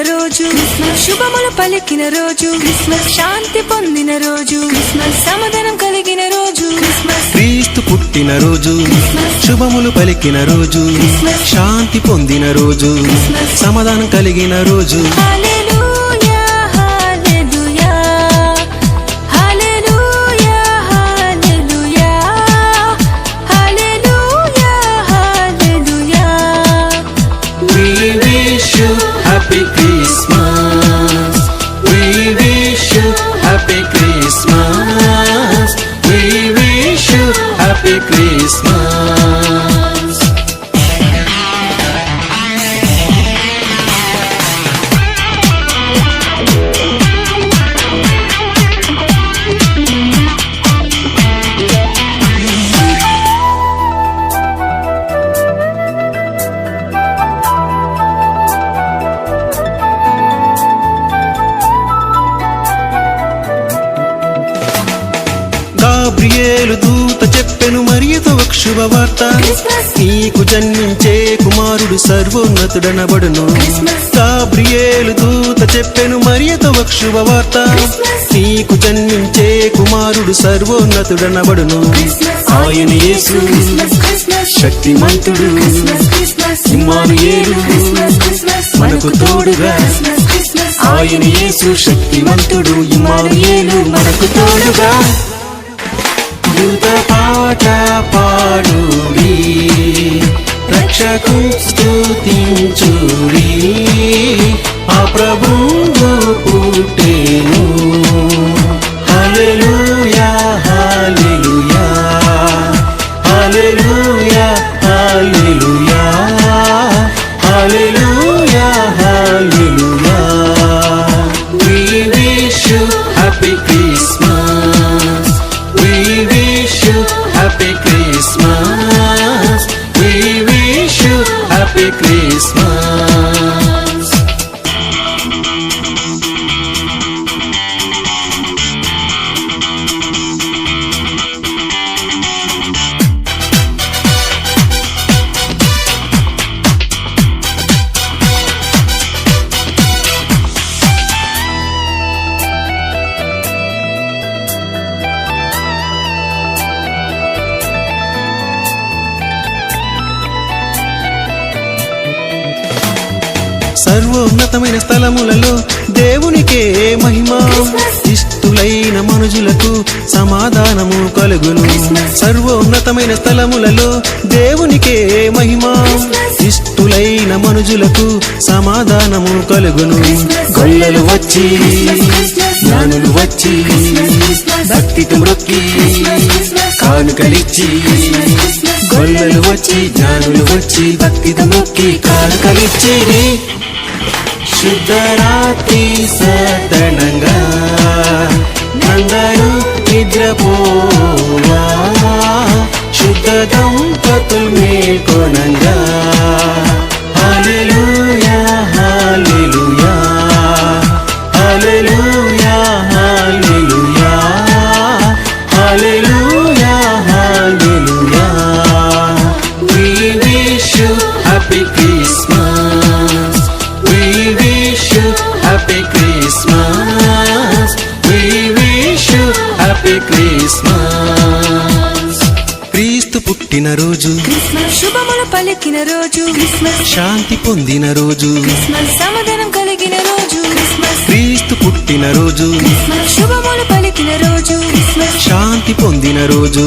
రోజు, శుభములు పలికిన రోజు, శాంతి పొందిన రోజు, సమాధానం కలిగిన రోజు, క్రీస్తు పుట్టిన రోజు, శుభములు పలికిన రోజు, శాంతి పొందిన రోజు, సమాధానం కలిగిన రోజు. హల్లెలూయా హల్లెలూయా హల్లెలూయా హల్లెలూయా హల్లెలూయా హల్లెలూయా. We wish you happy Christmas. We wish you happy Christmas. We wish you happy Christmas. Gabriel దూత చెప్పెను మరియతో ఒక శుభవార్త, నీకు జన్మించే కుమారుడు సర్వోన్నతుడనబడును. గాబ్రియేలు దూత చెప్పెను మరియతో ఒక శుభవార్త, నీకు జన్మించే కుమారుడు సర్వోన్నతుడనబడును. ఆయన యేసు శక్తిమంతుడు, ఇమ్మానుయేలు మనకు తోడుగా. ఆయన యేసు శక్తిమంతుడు, ఇమ్మానుయేలు మనకు తోడుగా. యుద్ధ పాట పాడుడి, రక్షకు స్తుతించుడి, ఆ ప్రభువు పుట్టెను. హల్లెలూయా హల్లెలూయా హల్లెలూయా హల్లెలూయా హల్లెలూయా హల్లెలూయా. We wish you happy Christmas. We wish you happy Christmas. We wish you happy Christmas. సర్వోన్నతమైన స్థలములలో దేవునికే మహిమ, ఇష్టులైన మనుజులకు సమాధానము కలుగును. సర్వోన్నతమైన స్థలములలో దేవునికే మహిమ, ఇష్టులైన మనుజులకు సమాధానము కలుగును. గొల్లలు వచ్చి జ్ఞానులు వచ్చి భక్తితో మొక్కి కానుకలిచ్చి, గొల్లలు వచ్చి జ్ఞానులు వచ్చి భక్తితో మొక్కి కానుకలిచ్చిరి. శుద్ధరాత్రి సదనంగా అందరూ నిద్రపోవా, శుద్ధ దంపతులు మేల్కొనంగా. హల్లెలూయా హల్లెలూయా హల్లెలూయా హల్లెలూయా హల్లెలూయా హల్లెలూయా. We wish you happy Christmas. We wish you happy Christmas. We wish you happy Christmas. క్రీస్తు పుట్టిన రోజు, శుభములు పలికిన రోజు, శాంతి పొందిన రోజు, సమాధానం కలిగిన రోజు, క్రీస్తు పుట్టిన రోజు, శుభములు పలికిన రోజు, శాంతి పొందిన రోజు,